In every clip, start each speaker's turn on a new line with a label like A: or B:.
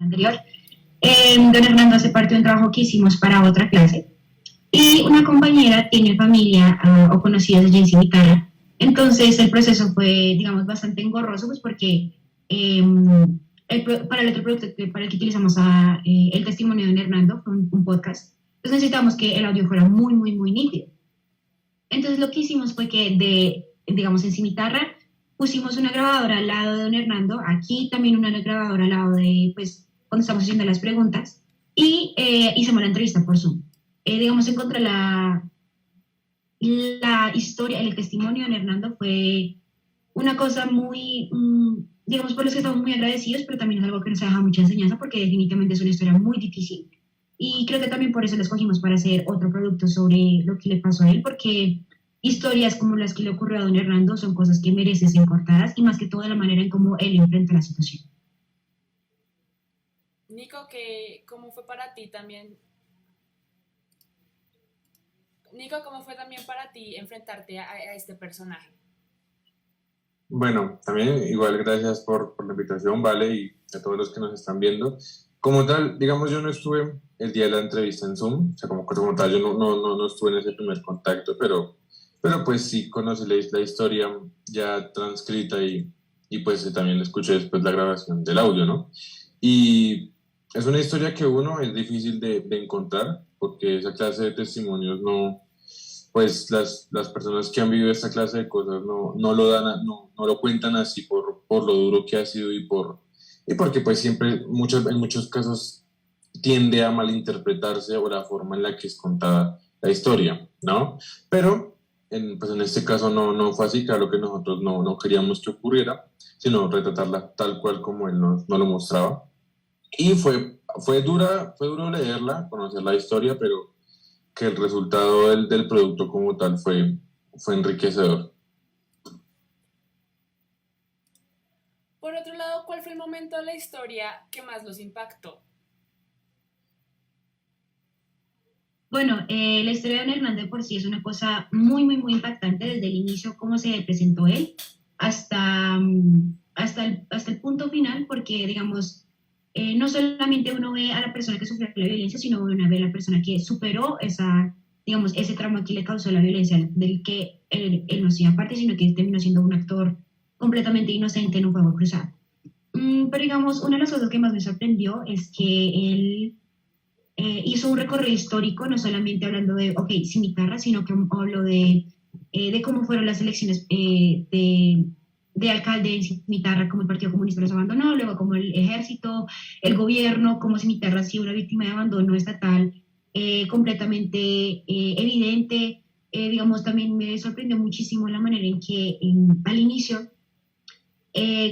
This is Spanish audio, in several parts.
A: anterior. Don Hernando hace parte de un trabajo que hicimos para otra clase y una compañera tiene familia o conocidos allí en Cimitarra. Entonces el proceso fue, digamos, bastante engorroso, pues porque para el otro producto para el que utilizamos el testimonio de don Hernando, fue un podcast, entonces necesitamos que el audio fuera muy, muy, muy nítido. Entonces lo que hicimos fue que digamos, en Cimitarra pusimos una grabadora al lado de don Hernando, aquí también una grabadora al lado de, pues, cuando estamos haciendo las preguntas, y hicimos la entrevista por Zoom. Digamos, en contra la historia, el testimonio de don Hernando fue una cosa muy, digamos, por los que estamos muy agradecidos, pero también es algo que nos ha dejado mucha enseñanza porque definitivamente es una historia muy difícil. Y creo que también por eso lo escogimos para hacer otro producto sobre lo que le pasó a él, porque historias como las que le ocurrió a don Hernando son cosas que merecen ser cortadas y más que todo la manera en cómo él enfrenta la situación.
B: Nico, ¿cómo fue para ti también? Nico, ¿cómo fue también para ti enfrentarte a este personaje?
C: Bueno, también igual gracias por la invitación, Vale, y a todos los que nos están viendo. Como tal, digamos, yo no estuve el día de la entrevista en Zoom, o sea, como tal, yo no estuve en ese primer contacto, pero pues sí conocí la historia ya transcrita y pues también escuché después la grabación del audio, ¿no? Y es una historia que uno es difícil de encontrar, porque esa clase de testimonios no, pues las personas que han vivido esta clase de cosas no lo dan, no lo cuentan así por lo duro que ha sido y porque pues siempre, en muchos casos tiende a malinterpretarse o la forma en la que es contada la historia, ¿no? Pero pues en este caso no fue así, claro que nosotros no queríamos que ocurriera, sino retratarla tal cual como él nos lo mostraba. Y fue duro leerla, conocer la historia, pero que el resultado del producto como tal fue enriquecedor.
B: Por otro lado, ¿cuál fue el momento de la historia que más los impactó?
A: Bueno, la historia de don Hernández por sí es una cosa muy, muy, muy impactante desde el inicio, cómo se presentó él, hasta el punto final, porque, digamos, no solamente uno ve a la persona que sufrió la violencia, sino uno ve a la persona que superó digamos, ese trauma que le causó la violencia, del que él no hacía parte, sino que terminó siendo un actor completamente inocente en un juego cruzado. Pero, digamos, una de las cosas que más me sorprendió es que él hizo un recorrido histórico, no solamente hablando de, ok, Cimitarra, sino que habló de cómo fueron las elecciones de alcalde en Cimitarra, cómo el Partido Comunista los abandonó, luego como el ejército, el gobierno, cómo Cimitarra ha sido una víctima de abandono estatal completamente evidente. Digamos, también me sorprendió muchísimo la manera en que al inicio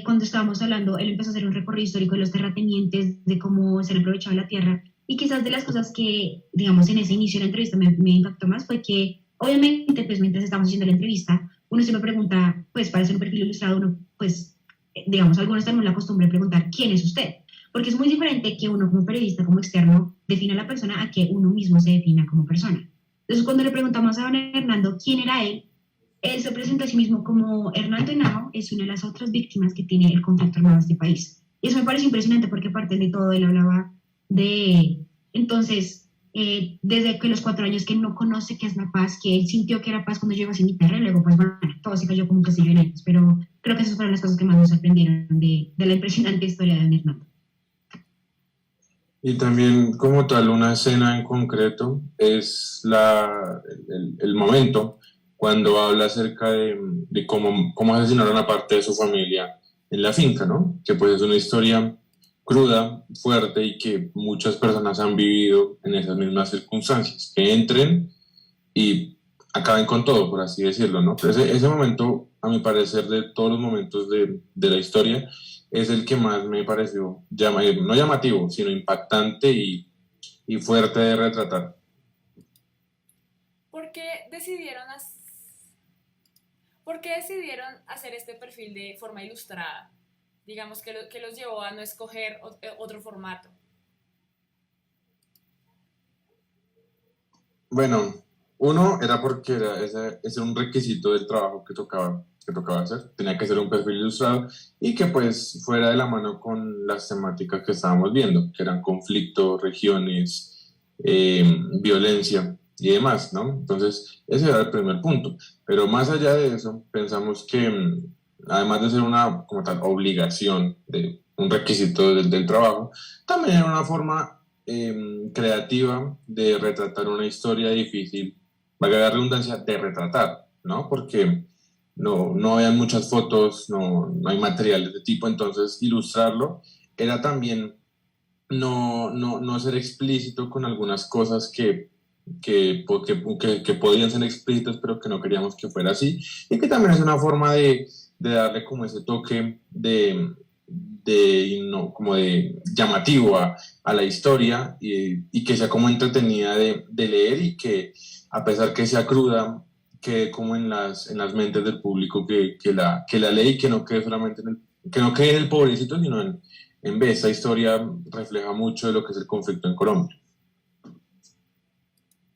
A: cuando estábamos hablando, él empezó a hacer un recorrido histórico de los terratenientes, de cómo se han aprovechado la tierra. Y quizás de las cosas que, digamos, en ese inicio de la entrevista me impactó más fue que, obviamente, pues mientras estamos haciendo la entrevista, uno se me pregunta, pues para hacer un perfil ilustrado, uno, pues, digamos, algunos tenemos la costumbre de preguntar, ¿quién es usted? Porque es muy diferente que uno como periodista, como externo, defina a la persona a que uno mismo se defina como persona. Entonces, cuando le preguntamos a don Hernando quién era él se presenta a sí mismo como Hernando Henao es una de las otras víctimas que tiene el conflicto armado de este país. Y eso me parece impresionante porque aparte de todo él hablaba entonces, desde que los 4 años que él no conoce qué es la paz, que él sintió que era paz cuando llegó a Cimitarra, y luego pues bueno, todo se cayó como un castillo en ellos, pero creo que esas fueron las cosas que más nos sorprendieron de la impresionante historia de Hernando.
C: Y también como tal una escena en concreto es el momento cuando habla acerca de cómo asesinaron a parte de su familia en la finca, ¿no? Que pues es una historia cruda, fuerte y que muchas personas han vivido en esas mismas circunstancias, que entren y acaben con todo, por así decirlo, ¿no? Pero ese momento, a mi parecer, de todos los momentos de la historia, es el que más me pareció, no llamativo, sino impactante y fuerte de retratar.
B: ¿Por qué decidieron hacer este perfil de forma ilustrada? Digamos que los llevó a no escoger otro formato.
C: Bueno, uno era porque ese era un requisito del trabajo que tocaba que tocaba hacer. Tenía que ser un perfil ilustrado y que pues fuera de la mano con las temáticas que estábamos viendo, que eran conflicto, regiones, violencia y demás, ¿no? Entonces, ese era el primer punto. Pero más allá de eso, pensamos que además de ser una, como tal, obligación, de un requisito del trabajo, también era una forma creativa de retratar una historia difícil, valga la redundancia, de retratar, ¿no? Porque no había muchas fotos, no hay material de este tipo, entonces ilustrarlo era también no ser explícito con algunas cosas que podían ser explícitas, pero que no queríamos que fuera así, y que también es una forma de darle como ese toque no, como de llamativo a la historia y que sea como entretenida de leer y que a pesar que sea cruda, quede como en las mentes del público que la lee y que no quede solamente que no quede en el pobrecito, sino en vez, esta historia refleja mucho de lo que es el conflicto en Colombia.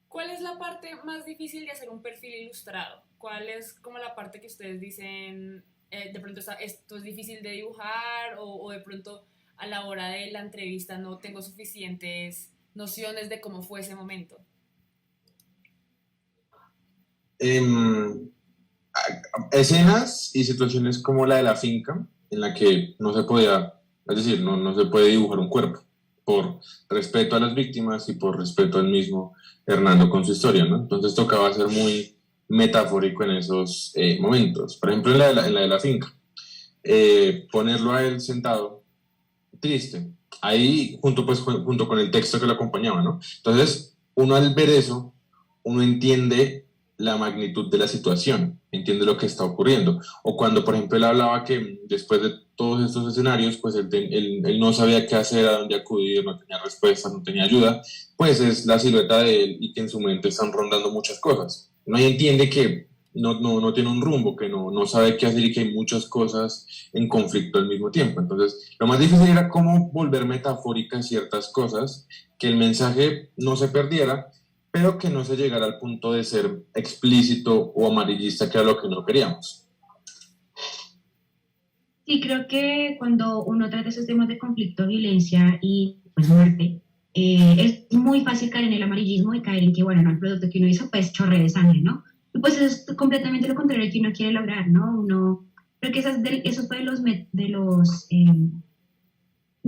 B: ¿Cuál es la parte más difícil de hacer un perfil ilustrado? ¿Cuál es como la parte que ustedes dicen, de pronto esto es difícil de dibujar o de pronto a la hora de la entrevista no tengo suficientes nociones de cómo fue ese momento?
C: Escenas y situaciones como la de la finca, en la que no se podía, es decir, no se puede dibujar un cuerpo, por respeto a las víctimas y por respeto al mismo Hernando con su historia, ¿no? Entonces tocaba ser muy metafórico en esos momentos. Por ejemplo, en la de la finca, ponerlo a él sentado, triste, ahí junto con el texto que lo acompañaba, ¿no? Entonces, uno al ver eso, uno entiende la magnitud de la situación, entiende lo que está ocurriendo. O cuando, por ejemplo, él hablaba que después de todos estos escenarios, pues él no sabía qué hacer, a dónde acudir, no tenía respuestas, no tenía ayuda, pues es la silueta de él y que en su mente están rondando muchas cosas. No entiende que no tiene un rumbo, que no sabe qué hacer y que hay muchas cosas en conflicto al mismo tiempo. Entonces, lo más difícil era cómo volver metafóricas ciertas cosas, que el mensaje no se perdiera, pero que no se llegara al punto de ser explícito o amarillista, que era lo que no queríamos.
A: Sí, creo que cuando uno trata esos temas de conflicto, violencia y pues, muerte, es muy fácil caer en el amarillismo y caer en que, bueno, no, el producto que uno hizo pues chorre de sangre, ¿no? Y pues es completamente lo contrario que uno quiere lograr, ¿no? Creo que eso fue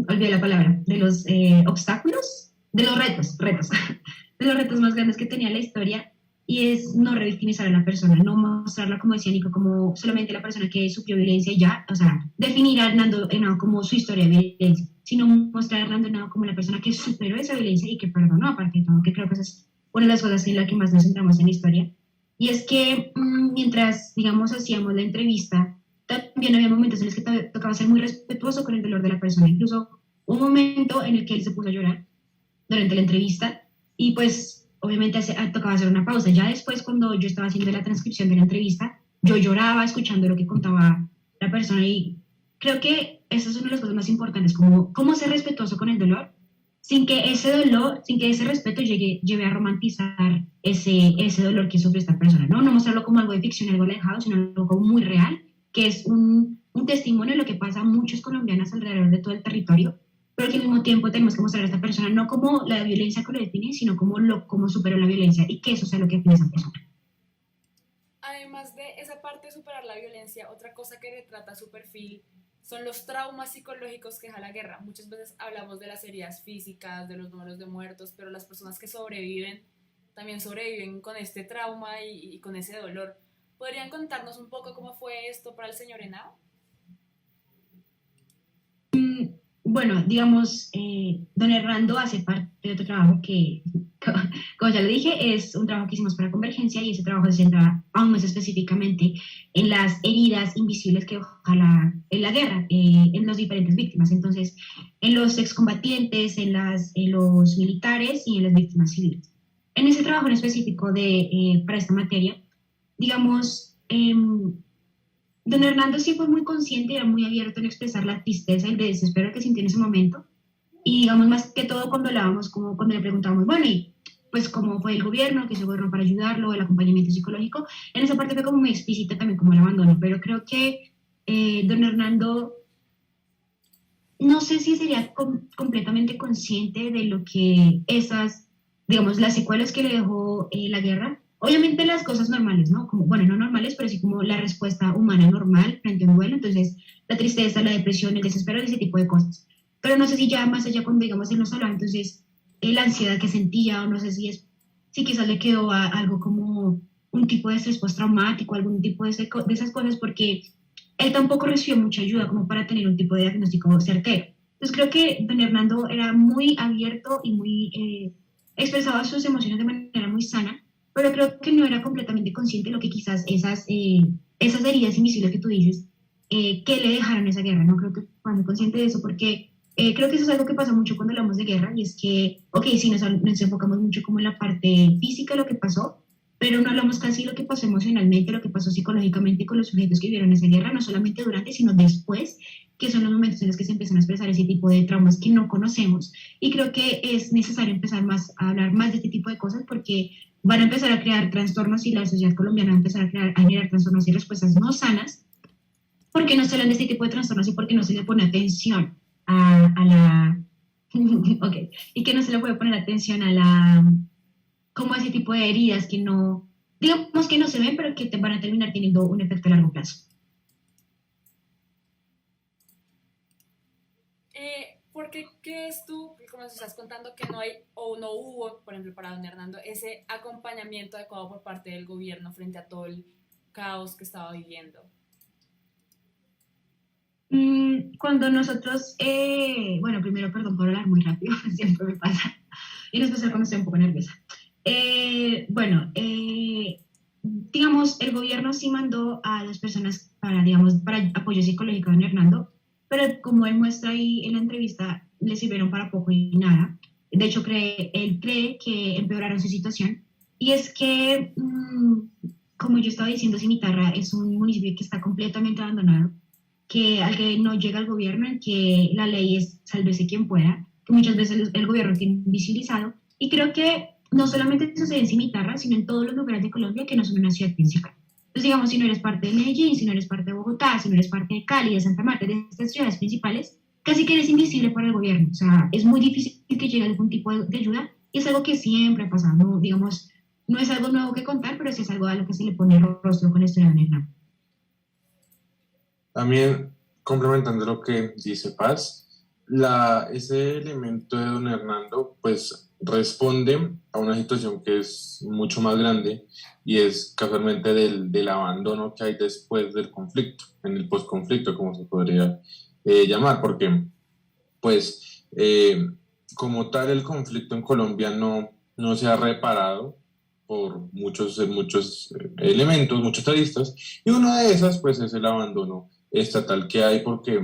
A: olvidé la palabra, de los obstáculos, de los retos, de los retos más grandes que tenía la historia, y es no revictimizar a la persona, no mostrarla, como decía Nico, como solamente la persona que sufrió violencia y ya, o sea, definir a Hernando Henao como su historia de violencia, sino mostrar a Hernando Henao como la persona que superó esa violencia y que perdonó, aparte de todo, que creo que esa es una de las cosas en la que más nos centramos en la historia. Y es que mientras, digamos, hacíamos la entrevista, también había momentos en los que tocaba ser muy respetuoso con el dolor de la persona. Incluso un momento en el que él se puso a llorar durante la entrevista y pues obviamente tocaba hacer una pausa. Ya después, cuando yo estaba haciendo la transcripción de la entrevista, yo lloraba escuchando lo que contaba la persona y creo que esa es una de las cosas más importantes, como cómo ser respetuoso con el dolor sin que ese dolor, sin que ese respeto lleve a romantizar ese dolor que sufre esta persona, ¿no? No mostrarlo como algo de ficción, algo alejado, sino algo como muy real, que es un testimonio de lo que pasa a muchos colombianos alrededor de todo el territorio, pero que al mismo tiempo tenemos que mostrar a esta persona no como la violencia que lo define, sino como superó la violencia y que eso sea lo que define a esa persona.
B: Además de esa parte de superar la violencia, otra cosa que retrata su perfil son los traumas psicológicos que deja la guerra. Muchas veces hablamos de las heridas físicas, de los números de muertos, pero las personas que sobreviven también sobreviven con este trauma y con ese dolor. ¿Podrían contarnos un poco cómo fue esto para el señor Henao?
A: Bueno, digamos, don Hernando hace parte de otro trabajo que, como ya lo dije, es un trabajo que hicimos para Convergencia y ese trabajo se centra aún más específicamente en las heridas invisibles que ojalá en la guerra, en las diferentes víctimas. Entonces, en los excombatientes, en los militares y en las víctimas civiles. En ese trabajo en específico para esta materia, digamos, don Hernando sí fue muy consciente y era muy abierto en expresar la tristeza y el desespero que sintió en ese momento. Y digamos, más que todo cuando hablábamos, como cuando le preguntábamos, bueno, ¿y pues cómo fue el gobierno, que se gobernó para ayudarlo, el acompañamiento psicológico. En esa parte fue como muy explícita también como el abandono, pero creo que don Hernando, no sé si sería completamente consciente de lo que esas, digamos, las secuelas que le dejó la guerra. Obviamente las cosas normales, ¿no? Como, bueno, no normales, pero sí como la respuesta humana normal frente a un duelo. Entonces, la tristeza, la depresión, el desespero, ese tipo de cosas. Pero no sé si ya más allá cuando, digamos, él nos hablaba, entonces, la ansiedad que sentía, o no sé si es, si quizás le quedó algo como un tipo de estrés postraumático, algún tipo de esas cosas, porque él tampoco recibió mucha ayuda como para tener un tipo de diagnóstico certero. Entonces creo que don Hernando era muy abierto y muy expresaba sus emociones de manera muy sana, pero creo que no era completamente consciente de lo que quizás esas heridas invisibles que tú dices, que le dejaron esa guerra. No creo que fue muy consciente de eso porque creo que eso es algo que pasa mucho cuando hablamos de guerra y es que, ok, sí, nos enfocamos mucho como en la parte física de lo que pasó, pero no hablamos casi de lo que pasó emocionalmente, lo que pasó psicológicamente con los sujetos que vivieron esa guerra, no solamente durante, sino después, que son los momentos en los que se empiezan a expresar ese tipo de traumas que no conocemos. Y creo que es necesario empezar más a hablar más de este tipo de cosas porque van a empezar a crear trastornos y la sociedad colombiana va a empezar a generar trastornos y respuestas no sanas porque no se hablan de este tipo de trastornos y porque no se le pone atención a la... ok, y que no se le puede poner atención a la como ese tipo de heridas que no, digamos que no se ven, pero que te van a terminar teniendo un efecto a largo plazo.
B: ¿Por qué crees tú, como nos estás contando, que no hay o no hubo, por ejemplo, para don Hernando, ese acompañamiento adecuado por parte del gobierno frente a todo el caos que estaba viviendo?
A: Cuando nosotros, bueno, primero, perdón por hablar muy rápido, siempre me pasa, y en especial cuando estoy un poco nerviosa. Bueno, digamos, el gobierno sí mandó a las personas para, digamos, para apoyo psicológico a don Hernando, pero como él muestra ahí en la entrevista, le sirvieron para poco y nada. De hecho, él cree que empeoraron su situación. Y es que, como yo estaba diciendo, Cimitarra es un municipio que está completamente abandonado, que al que no llega el gobierno, en que la ley es sálvese quien pueda, que muchas veces el gobierno tiene visibilizado. Y creo que no solamente sucede en Cimitarra, sino en todos los lugares de Colombia que no son una ciudad principal. Entonces, digamos, si no eres parte de Medellín, si no eres parte de Bogotá, si no eres parte de Cali, de Santa Marta, de estas ciudades principales, casi que eres invisible para el gobierno. O sea, es muy difícil que llegue algún tipo de ayuda y es algo que siempre ha pasado. No, digamos, no es algo nuevo que contar, pero sí es algo a lo que se le pone rostro con la historia de Hernán.
C: También, complementando lo que dice Paz, ese elemento de don Hernando, pues responde a una situación que es mucho más grande y es casualmente del abandono que hay después del conflicto, en el posconflicto, como se podría llamar, porque pues como tal el conflicto en Colombia no se ha reparado por muchos elementos, muchos aristas, y una de esas pues es el abandono estatal que hay, porque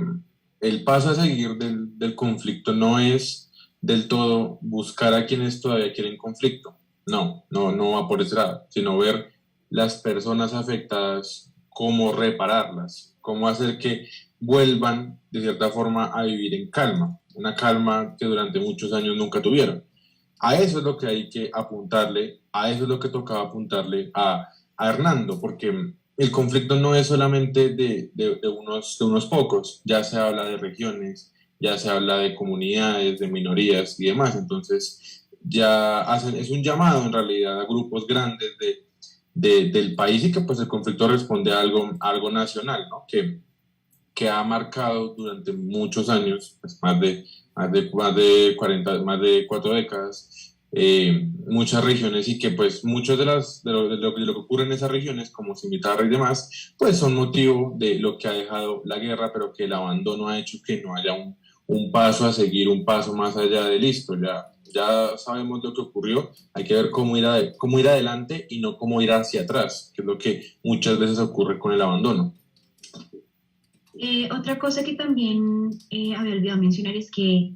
C: el paso a seguir del conflicto no es del todo buscar a quienes todavía quieren conflicto, no va por ese lado, sino ver las personas afectadas, cómo repararlas, cómo hacer que vuelvan de cierta forma a vivir en calma, una calma que durante muchos años nunca tuvieron. A eso es lo que hay que apuntarle, a eso es lo que tocaba apuntarle a Hernando, porque el conflicto no es solamente de unos pocos, ya se habla de regiones, ya se habla de comunidades, de minorías y demás, entonces es un llamado en realidad a grupos grandes del país y que pues el conflicto responde a algo nacional, ¿no? Que ha marcado durante muchos años, pues más de 40, más de 4 décadas, muchas regiones y que pues muchos de lo que ocurre en esas regiones, como Cimitarra y demás, pues son motivo de lo que ha dejado la guerra, pero que el abandono ha hecho que no haya un paso a seguir, un paso más allá de listo, ya sabemos lo que ocurrió, hay que ver cómo ir adelante y no cómo ir hacia atrás, que es lo que muchas veces ocurre con el abandono.
A: Otra cosa que también había olvidado mencionar es que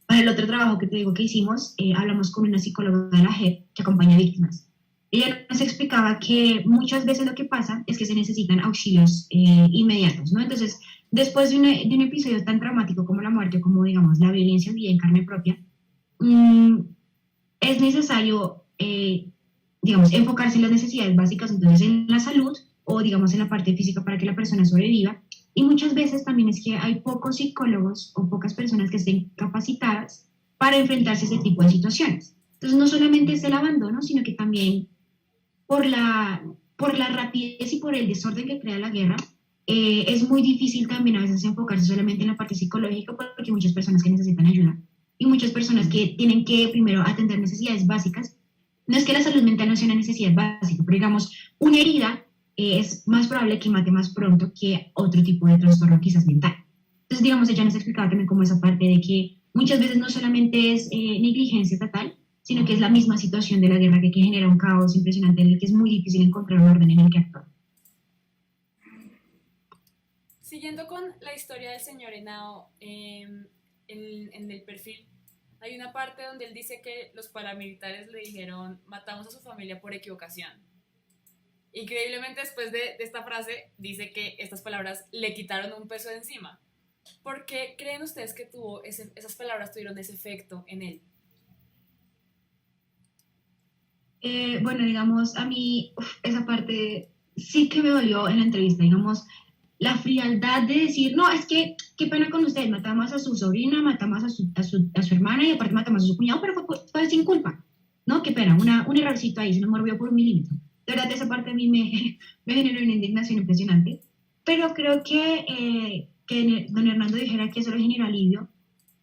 A: para el otro trabajo que te digo que hicimos, hablamos con una psicóloga de la JEP que acompaña a víctimas. Ella nos explicaba que muchas veces lo que pasa es que se necesitan auxilios inmediatos, ¿no? Entonces, después de un episodio tan traumático como la muerte, como digamos la violencia vivida en carne propia, es necesario digamos, enfocarse en las necesidades básicas, entonces en la salud o, digamos, en la parte física para que la persona sobreviva. Y muchas veces también es que hay pocos psicólogos o pocas personas que estén capacitadas para enfrentarse a ese tipo de situaciones. Entonces, no solamente es el abandono, sino que también por la rapidez y por el desorden que crea la guerra, es muy difícil también a veces enfocarse solamente en la parte psicológica porque hay muchas personas que necesitan ayuda y muchas personas que tienen que primero atender necesidades básicas. No es que la salud mental no sea una necesidad básica, pero digamos, una herida es más probable que mate más pronto que otro tipo de trastorno quizás mental. Entonces, digamos, ella nos explicaba también como esa parte de que muchas veces no solamente es negligencia estatal, sino que es la misma situación de la guerra que genera un caos impresionante en el que es muy difícil encontrar un orden en el que actuar.
B: Siguiendo con la historia del señor Henao, en el perfil hay una parte donde él dice que los paramilitares le dijeron matamos a su familia por equivocación. Increíblemente después de esta frase dice que estas palabras le quitaron un peso de encima. ¿Por qué creen ustedes que esas palabras tuvieron ese efecto en él?
A: Bueno, digamos, a mí esa parte sí que me dolió en la entrevista, digamos, la frialdad de decir, no, es que, qué pena con usted, matamos a su sobrina, matamos a su hermana y aparte matamos a su cuñado, pero fue sin culpa, ¿no? Qué pena, un errorcito ahí, se nos movió por un milímetro. De verdad, esa parte a mí me generó una indignación impresionante, pero creo que don Hernando dijera que eso le genera alivio,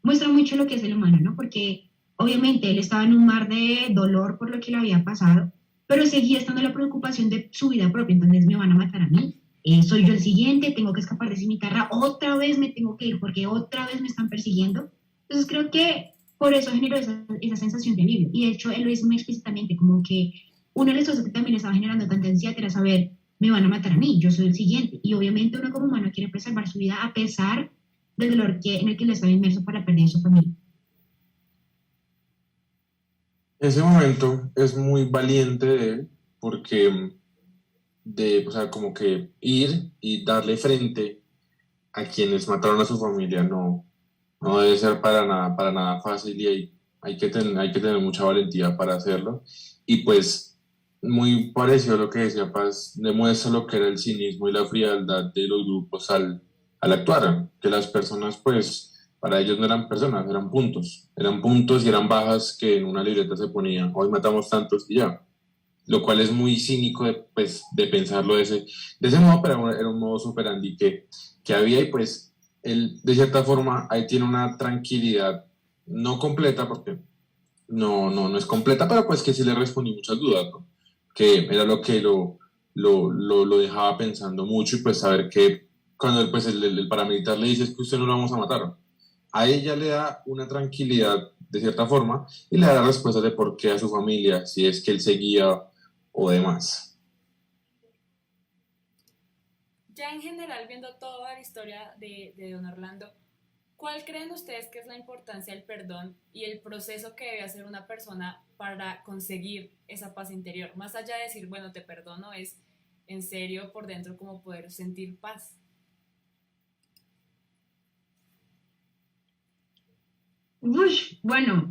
A: muestra mucho lo que es el humano, ¿no? Porque obviamente él estaba en un mar de dolor por lo que le había pasado, pero seguía estando la preocupación de su vida propia, entonces me van a matar a mí, soy yo el siguiente, tengo que escapar de Cimitarra, otra vez me tengo que ir porque otra vez me están persiguiendo. Entonces creo que por eso generó esa sensación de alivio, y de hecho él lo dice muy explícitamente, como que una de las cosas que también estaba generando tanta ansiedad era saber, me van a matar a mí, yo soy el siguiente, y obviamente uno como humano quiere preservar su vida a pesar del dolor en el que le estaba inmerso por la pérdida de su familia.
C: Ese momento es muy valiente de él porque o sea, como que ir y darle frente a quienes mataron a su familia no debe ser para nada fácil y hay que tener mucha valentía para hacerlo. Y pues, muy parecido a lo que decía Paz, demuestra lo que era el cinismo y la frialdad de los grupos al actuar, que las personas, pues, para ellos no eran personas, eran puntos y eran bajas que en una libreta se ponía, hoy matamos tantos y ya, lo cual es muy cínico de pensarlo de ese modo, pero era un modo superandi que había y pues él de cierta forma ahí tiene una tranquilidad no completa porque no es completa, pero pues que sí le respondí muchas dudas, ¿no? Que era lo que lo dejaba pensando mucho y pues saber que cuando pues el paramilitar le dice es que usted no lo vamos a matar, a ella le da una tranquilidad de cierta forma y le da respuestas de por qué a su familia, si es que él seguía o demás.
B: Ya en general, viendo toda la historia de don Orlando, ¿cuál creen ustedes que es la importancia del perdón y el proceso que debe hacer una persona para conseguir esa paz interior? Más allá de decir, bueno, te perdono, es en serio por dentro como poder sentir paz.
A: Uy, bueno,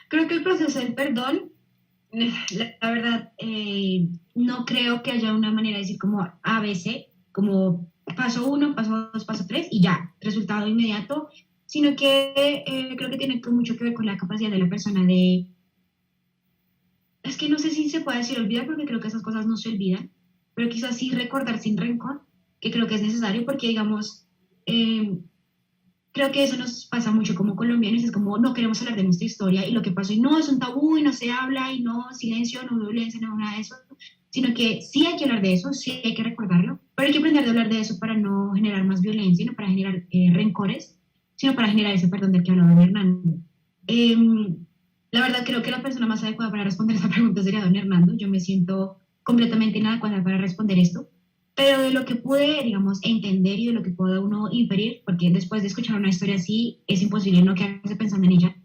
A: creo que el proceso del perdón, la verdad, no creo que haya una manera de decir como ABC, como paso 1, paso 2, paso 3 y ya, resultado inmediato, sino que creo que tiene mucho que ver con la capacidad de la persona de, es que no sé si se puede decir olvidar porque creo que esas cosas no se olvidan, pero quizás sí recordar sin rencor, que creo que es necesario porque digamos, creo que eso nos pasa mucho como colombianos, es como no queremos hablar de nuestra historia y lo que pasó y no es un tabú y no se habla y no silencio, no violencia, no nada de eso, sino que sí hay que hablar de eso, sí hay que recordarlo, pero hay que aprender a hablar de eso para no generar más violencia, no para generar rencores, sino para generar ese perdón del que hablaba don Hernando. La verdad creo que la persona más adecuada para responder esa pregunta sería don Hernando, yo me siento completamente inadecuada para responder esto, pero de lo que pude, digamos, entender y de lo que puede uno inferir, porque después de escuchar una historia así, es imposible no quedarse pensando en ella,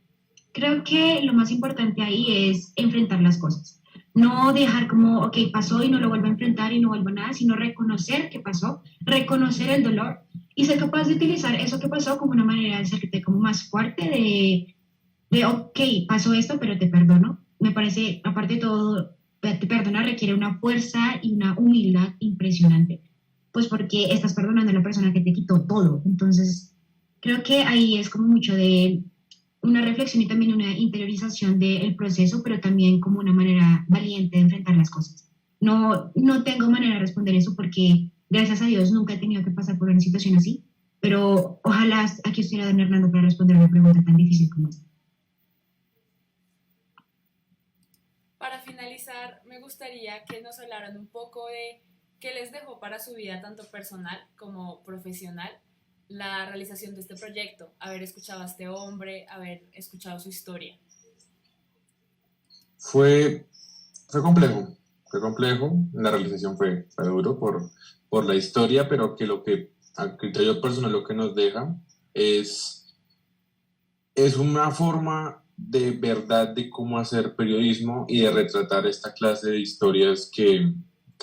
A: creo que lo más importante ahí es enfrentar las cosas. No dejar como, ok, pasó y no lo vuelvo a enfrentar y no vuelvo a nada, sino reconocer qué pasó, reconocer el dolor y ser capaz de utilizar eso que pasó como una manera de hacerte como más fuerte, de, ok, pasó esto, pero te perdono. Me parece, aparte de todo, te perdona requiere una fuerza y una humildad impresionante, pues porque estás perdonando a la persona que te quitó todo. Entonces, creo que ahí es como mucho de una reflexión y también una interiorización del proceso, pero también como una manera valiente de enfrentar las cosas. No tengo manera de responder eso porque, gracias a Dios, nunca he tenido que pasar por una situación así, pero ojalá aquí estuviera don Hernando para responder una pregunta tan difícil como esta.
B: Para finalizar, me gustaría que nos hablaran un poco de qué les dejó para su vida, tanto personal como profesional, la realización de este proyecto, haber escuchado a este hombre, haber escuchado su historia.
C: Fue, fue complejo, la realización fue duro por la historia, pero que lo que, a criterio personal, lo que nos deja es, es una forma de verdad de cómo hacer periodismo y de retratar esta clase de historias que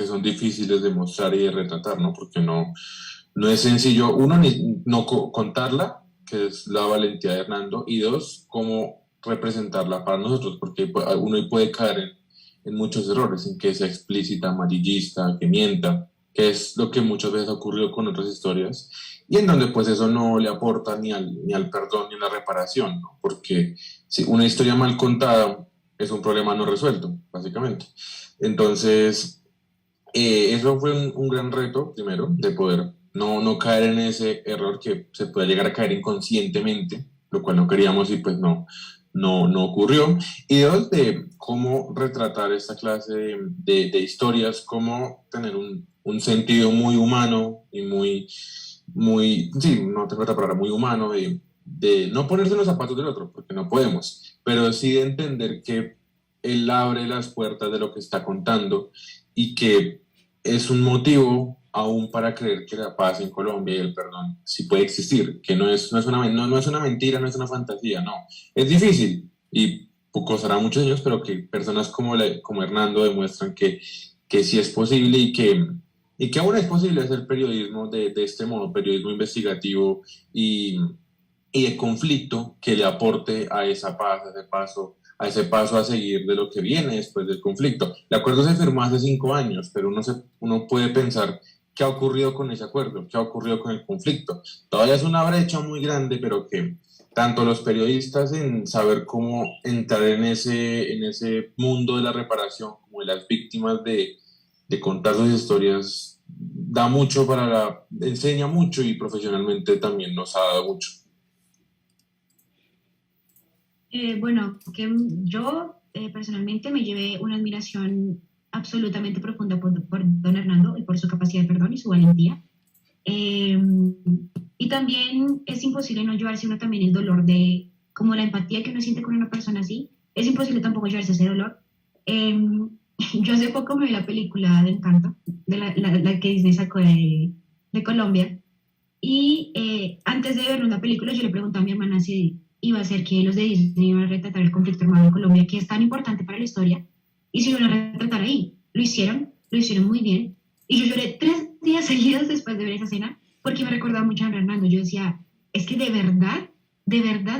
C: son difíciles de mostrar y de retratar, ¿no? Porque no es sencillo, uno, no contarla, que es la valentía de Hernando, y dos, cómo representarla para nosotros, porque uno puede caer en muchos errores, en que sea explícita, amarillista, que mienta, que es lo que muchas veces ha ocurrido con otras historias, y en donde pues eso no le aporta ni al perdón ni a la reparación, ¿no? Porque si una historia mal contada es un problema no resuelto, básicamente. Entonces, eso fue un gran reto, primero, de poder no caer en ese error que se puede llegar a caer inconscientemente, lo cual no queríamos y pues no ocurrió. Y dos, de cómo retratar esta clase de historias, cómo tener un sentido muy humano y sí, no tengo otra palabra, muy humano, de no ponerse en los zapatos del otro, porque no podemos, pero sí de entender que él abre las puertas de lo que está contando y que es un motivo aún para creer que la paz en Colombia y el perdón sí puede existir, que no es una mentira, no es una fantasía, no. Es difícil y costará muchos años, pero que personas como Hernando demuestran que sí es posible y que aún es posible hacer periodismo de este modo, periodismo investigativo y de conflicto que le aporte a esa paz, a ese paso a seguir de lo que viene después del conflicto. El acuerdo se firmó hace 5 años, pero uno puede pensar qué ha ocurrido con ese acuerdo, qué ha ocurrido con el conflicto. Todavía es una brecha muy grande, pero que tanto los periodistas en saber cómo entrar en ese mundo de la reparación, como de las víctimas de contar sus historias, da mucho enseña mucho y profesionalmente también nos ha dado mucho.
A: Bueno, que yo personalmente me llevé una admiración absolutamente profunda por don Hernando y por su capacidad de perdón y su valentía. Eh, y también es imposible no llevarse uno también el dolor de, como la empatía que uno siente con una persona así, es imposible tampoco llevarse ese dolor. Eh, yo hace poco me vi la película de Encanto, de la que Disney sacó de Colombia, y antes de ver una película yo le pregunté a mi hermana si iba a ser que los de Disney iban a retratar el conflicto armado en Colombia, que es tan importante para la historia, y si lo iban a retratar ahí. Lo hicieron muy bien. Y yo lloré 3 días seguidos después de ver esa escena, porque me recordaba mucho a Hernando. Yo decía, es que de verdad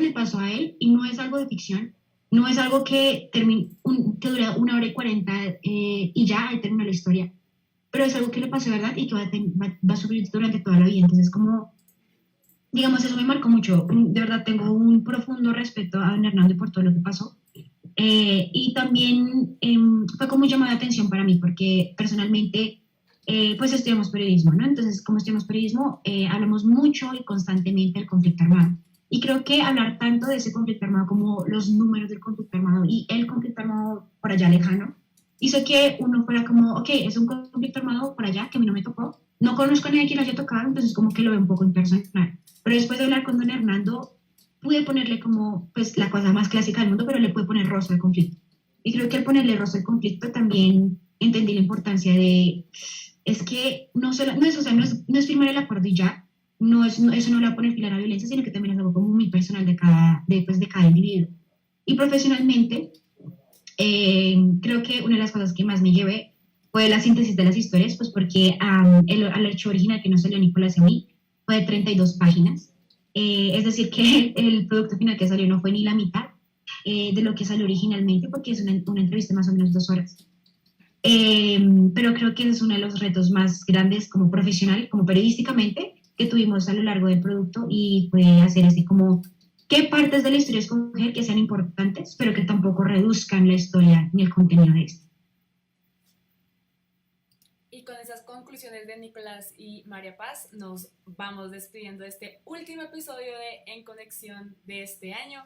A: le pasó a él, y no es algo de ficción, no es algo que dura 1 hora y 40 y ya, ahí termina la historia, pero es algo que le pasó de verdad y que va a sufrir durante toda la vida. Entonces, como digamos, eso me marcó mucho. De verdad, tengo un profundo respeto a don Hernando por todo lo que pasó. Y también fue como un llamado de atención para mí, porque personalmente, pues estudiamos periodismo, ¿no? Entonces, como estudiamos periodismo, hablamos mucho y constantemente del conflicto armado. Y creo que hablar tanto de ese conflicto armado como los números del conflicto armado y el conflicto armado por allá lejano, hizo que uno fuera como, ok, es un conflicto armado por allá que a mí no me tocó, no conozco a nadie que lo haya tocado, entonces como que lo veo un poco impersonal. Pero después de hablar con don Hernando, pude ponerle como, pues, la cosa más clásica del mundo, pero le pude poner rostro al conflicto. Y creo que al ponerle rostro al conflicto también entendí la importancia de, es que no es firmar el acuerdo y ya, eso no le va a poner fin a la violencia, sino que también es algo como muy personal de cada individuo. Y profesionalmente, creo que una de las cosas que más me llevé fue la síntesis de las historias, pues porque al archivo original que nos salió Nicolás y a mí fue de 32 páginas. Es decir, que el producto final que salió no fue ni la mitad de lo que salió originalmente, porque es una entrevista más o menos 2 horas. Pero creo que es uno de los retos más grandes como profesional, como periodísticamente, que tuvimos a lo largo del producto y fue hacer como qué partes de la historia escoger que sean importantes, pero que tampoco reduzcan la historia ni el contenido de esta.
B: Y con esas conclusiones de Nicolás y María Paz, nos vamos despidiendo de este último episodio de En Conexión de este año.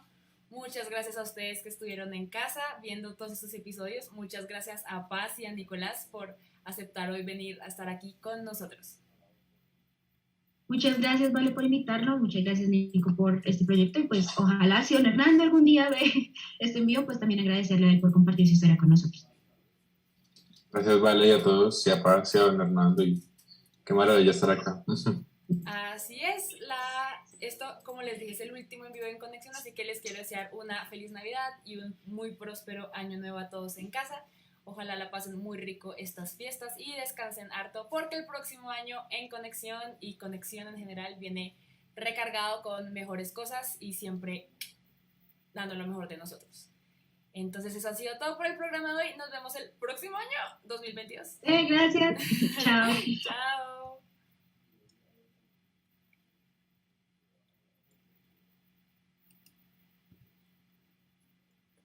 B: Muchas gracias a ustedes que estuvieron en casa viendo todos estos episodios. Muchas gracias a Paz y a Nicolás por aceptar hoy venir a estar aquí con nosotros.
A: Muchas gracias, Vale, por invitarnos. Muchas gracias, Nico, por este proyecto. Y pues ojalá, si don Hernando algún día ve este envío, pues también agradecerle a él por compartir su historia con nosotros.
C: Gracias, Vale, y a todos, y a Paz, y a don Hernando, y qué maravilla estar acá.
B: Así es, esto, como les dije, es el último en vivo en Conexión, así que les quiero desear una feliz Navidad y un muy próspero año nuevo a todos en casa. Ojalá la pasen muy rico estas fiestas y descansen harto, porque el próximo año En Conexión y Conexión en general viene recargado con mejores cosas y siempre dando lo mejor de nosotros. Entonces eso ha sido todo por el programa de hoy. Nos vemos el próximo año, 2022.
A: Gracias. Chao.
B: Chao.